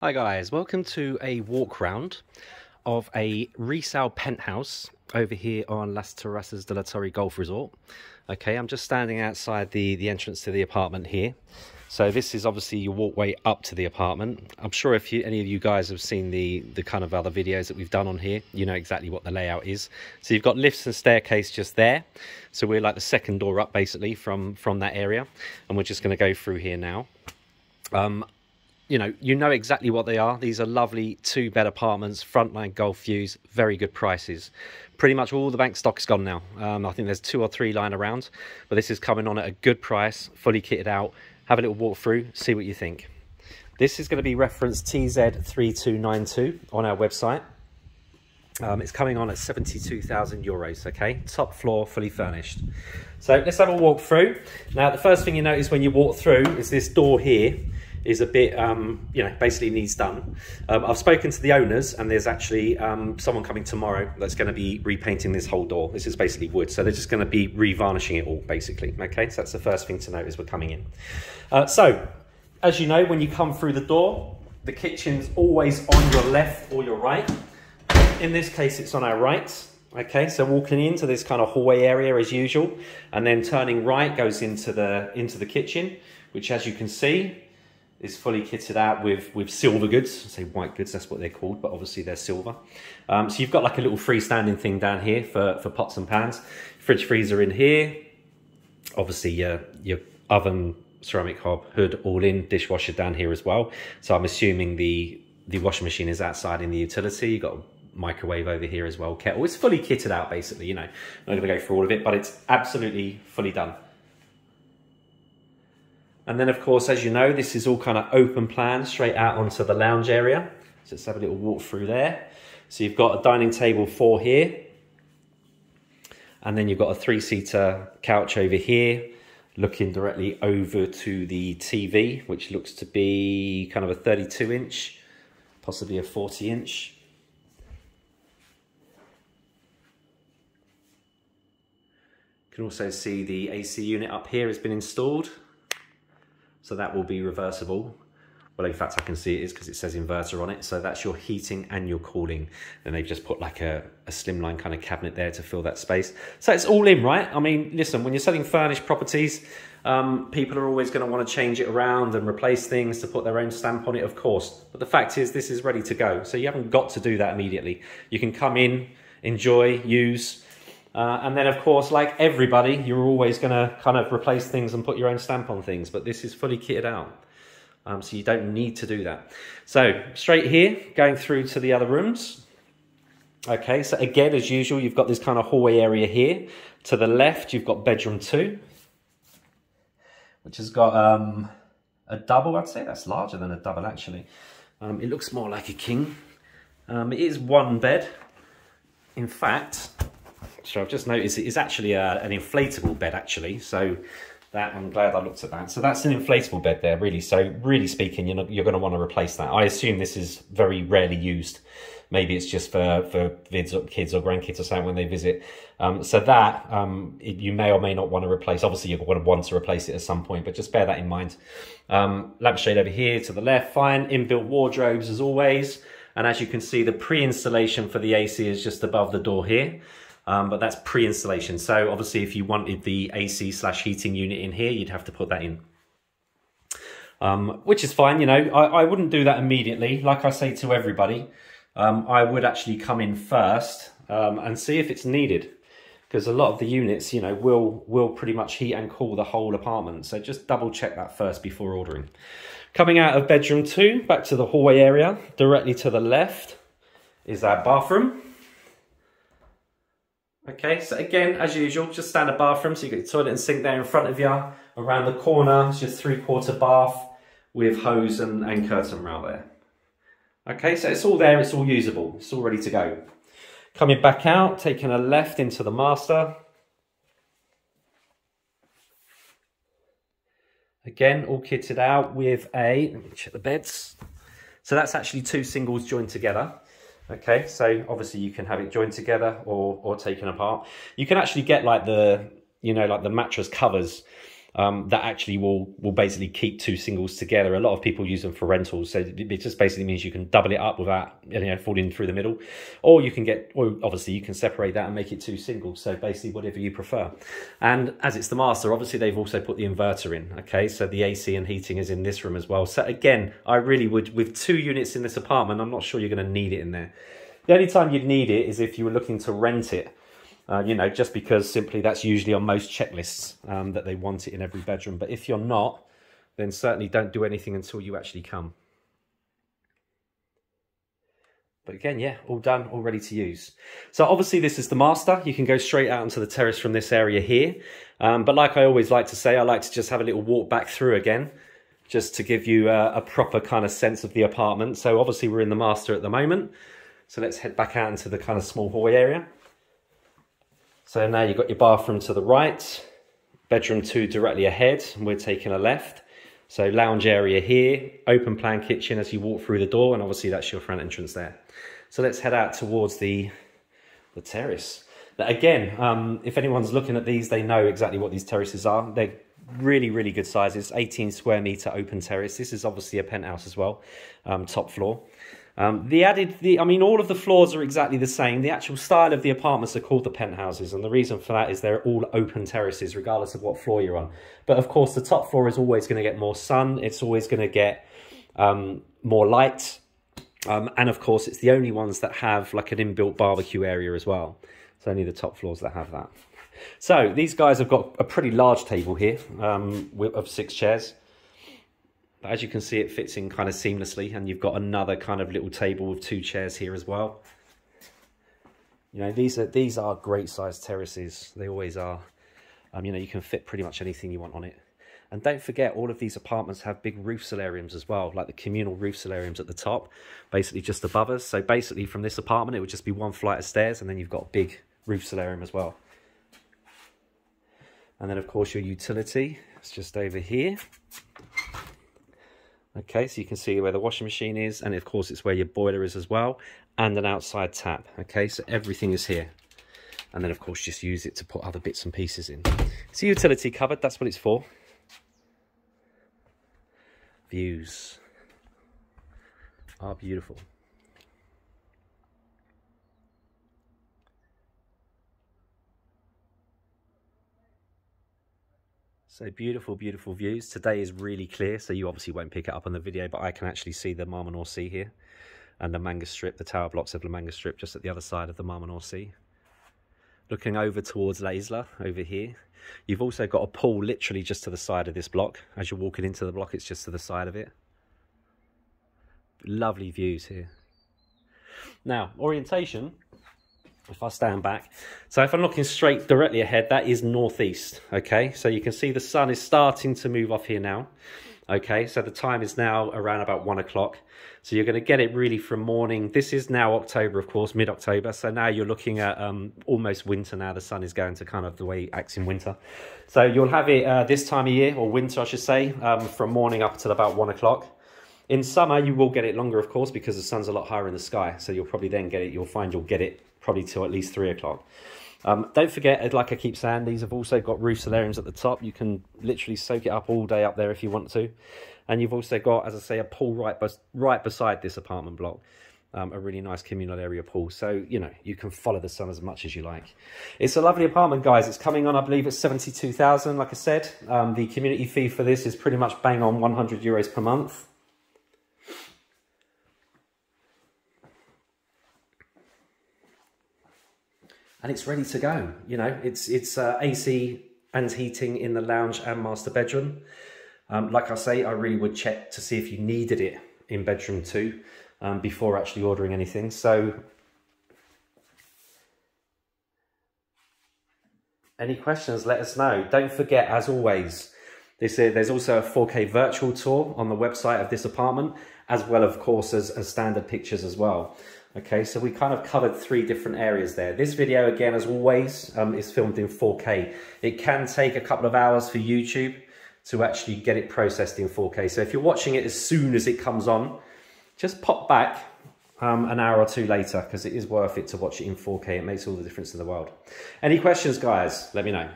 Hi guys, welcome to a walk round of a resale penthouse over here on Las Terrazas de la Torre Golf Resort. Okay, I'm just standing outside the entrance to the apartment here. So this is obviously your walkway up to the apartment. I'm sure if any of you guys have seen the kind of other videos that we've done on here, you know exactly what the layout is. So you've got lifts and staircase just there. So we're like the second door up basically from that area. And we're just going to go through here now. You know exactly what they are. These are lovely two-bed apartments, Frontline golf views, very good prices. Pretty much all the bank stock is gone now. I think there's 2 or 3 lying around, but this is coming on at a good price, fully kitted out. Have a little walk through, see what you think. This is going to be referenced TZ3292 on our website. It's coming on at 72,000 euros, okay? Top floor, fully furnished. So let's have a walk through. Now, the first thing you notice when you walk through is this door here is a bit, basically needs done. I've spoken to the owners and there's actually someone coming tomorrow that's going to be repainting this whole door. This is basically wood, so they're just going to be revarnishing it all, basically. Okay, so that's the first thing to note as we're coming in. So, as you know, when you come through the door, the kitchen's always on your left or your right. In this case, it's on our right. Okay, so walking into this kind of hallway area as usual, and then turning right goes into the kitchen, which, as you can see, is fully kitted out with silver goods. I say white goods, that's what they're called, but obviously they're silver. So you've got like a little freestanding thing down here for pots and pans. Fridge freezer in here. Obviously your oven, ceramic hob, hood, all in. Dishwasher down here as well. So I'm assuming the washing machine is outside in the utility. You've got a microwave over here as well. Kettle. It's fully kitted out basically, you know. I'm not going to go through all of it, but it's absolutely fully done. And then, of course, as you know, this is all kind of open plan straight out onto the lounge area. So let's have a little walk through there. So you've got a dining table 4 here. And then you've got a 3-seater couch over here, looking directly over to the TV, which looks to be kind of a 32-inch, possibly a 40-inch. You can also see the AC unit up here has been installed. So that will be reversible. Well, in fact, I can see it is because it says inverter on it. So that's your heating and your cooling. And they've just put like a slimline kind of cabinet there to fill that space. So it's all in, right? I mean, listen, when you're selling furnished properties, people are always going to want to change it around and replace things to put their own stamp on it, of course. But the fact is, this is ready to go. So you haven't got to do that immediately. You can come in, enjoy, use. And then, of course, like everybody, you're always going to kind of replace things and put your own stamp on things. But this is fully kitted out. So you don't need to do that. So straight here, going through to the other rooms. Okay, so again, as usual, you've got this kind of hallway area here. To the left, you've got bedroom 2, which has got a double, I'd say. That's larger than a double, actually. It looks more like a king. It is 1 bed. In fact... So I've just noticed it is actually an inflatable bed, actually. So that, I'm glad I looked at that. So that's an inflatable bed there, really. So really speaking, you're going to want to replace that. I assume this is very rarely used. Maybe it's just for kids or grandkids or something when they visit. So that you may or may not want to replace. Obviously, you're going to want to replace it at some point, but just bear that in mind. Lampshade over here to the left, fine. Inbuilt wardrobes as always. And as you can see, the pre-installation for the AC is just above the door here. But that's pre-installation. So obviously if you wanted the AC/heating unit in here, you'd have to put that in. Which is fine, you know, I wouldn't do that immediately. Like I say to everybody, I would actually come in first and see if it's needed. Because a lot of the units, you know, will pretty much heat and cool the whole apartment. So just double check that first before ordering. Coming out of bedroom 2, back to the hallway area, directly to the left is our bathroom. Okay, so again, as usual, just standard bathroom. So you've got your toilet and sink there in front of you. Around the corner, it's just 3/4 bath with hose and curtain rail there. Okay, so it's all there, it's all usable. It's all ready to go. Coming back out, taking a left into the master. Again, all kitted out with let me check the beds. So that's actually 2 singles joined together. Okay, so obviously you can have it joined together or taken apart. You can actually get like the mattress covers that actually will basically keep two singles together. A lot of people use them for rentals, so it just basically means you can double it up without, you know, falling through the middle, or you can get, or obviously you can separate that and make it two singles. So basically whatever you prefer. And as it's the master, obviously they've also put the inverter in. Okay, so the AC and heating is in this room as well. So again, I really would, with 2 units in this apartment, I'm not sure you're going to need it in there. The only time you'd need it is if you were looking to rent it. You know, just because simply that's usually on most checklists that they want it in every bedroom. But if you're not, then certainly don't do anything until you actually come. But again, yeah, all done, all ready to use. So obviously this is the master. You can go straight out into the terrace from this area here. But like I always like to say, I like to just have a little walk back through again, just to give you a proper kind of sense of the apartment. So obviously we're in the master at the moment. So let's head back out into the kind of small hallway area. So now you've got your bathroom to the right, bedroom 2 directly ahead, and we're taking a left. So lounge area here, open plan kitchen as you walk through the door, and obviously that's your front entrance there. So let's head out towards the terrace. Now again, if anyone's looking at these, they know exactly what these terraces are. They're really, really good sizes, 18 square meter open terrace. This is obviously a penthouse as well, top floor. I mean, all of the floors are exactly the same. The actual style of the apartments are called the penthouses, and the reason for that is they're all open terraces, regardless of what floor you're on. But of course, the top floor is always going to get more sun. It's always going to get more light. And of course, it's the only ones that have like an inbuilt barbecue area as well. It's only the top floors that have that. So these guys have got a pretty large table here of 6 chairs. But as you can see, it fits in kind of seamlessly, and you've got another kind of little table with 2 chairs here as well. You know, these are great sized terraces. They always are. You know, you can fit pretty much anything you want on it. And don't forget, all of these apartments have big roof solariums as well, like the communal roof solariums at the top, basically just above us. So basically from this apartment, it would just be 1 flight of stairs, and then you've got a big roof solarium as well. And then of course your utility, it's just over here. Okay, so you can see where the washing machine is, and of course it's where your boiler is as well, and an outside tap. Okay, so everything is here. And then of course just use it to put other bits and pieces in. It's a utility cupboard, that's what it's for. Views are beautiful. So beautiful, beautiful views. Today is really clear, so you obviously won't pick it up on the video, but I can actually see the Marmanor Sea here, and the Manga Strip, the tower blocks of the Manga Strip just at the other side of the Marmanor Sea. Looking over towards La Isla over here. You've also got a pool literally just to the side of this block. As you're walking into the block, it's just to the side of it. Lovely views here. Now, orientation. If I stand back, so if I'm looking straight directly ahead, that is northeast. Okay, so you can see the sun is starting to move off here now. Okay, so the time is now around about 1 o'clock. So you're going to get it really from morning. This is now October, of course, mid-October. So now you're looking at almost winter now. The sun is going to kind of the way it acts in winter. So you'll have it this time of year, or winter, I should say, from morning up till about 1 o'clock. In summer, you will get it longer, of course, because the sun's a lot higher in the sky. So you'll probably then get it, you'll find you'll get it probably till at least 3 o'clock. Don't forget, like I keep saying, these have also got roof solariums at the top. You can literally soak it up all day up there if you want to. And you've also got, as I say, a pool right beside this apartment block. A really nice communal area pool. So, you know, you can follow the sun as much as you like. It's a lovely apartment, guys. It's coming on, I believe, at 72,000, like I said. The community fee for this is pretty much bang on 100 euros per month. And it's ready to go. You know, it's AC and heating in the lounge and master bedroom. Like I say, I really would check to see if you needed it in bedroom 2 before actually ordering anything. So, any questions, let us know. Don't forget, as always, there's also a 4K virtual tour on the website of this apartment, as well, of course, as standard pictures as well. Okay, so we kind of covered 3 different areas there. This video, again, as always, is filmed in 4K. It can take a couple of hours for YouTube to actually get it processed in 4K. So if you're watching it as soon as it comes on, just pop back an hour or 2 later, because it is worth it to watch it in 4K. It makes all the difference in the world. Any questions, guys? Let me know.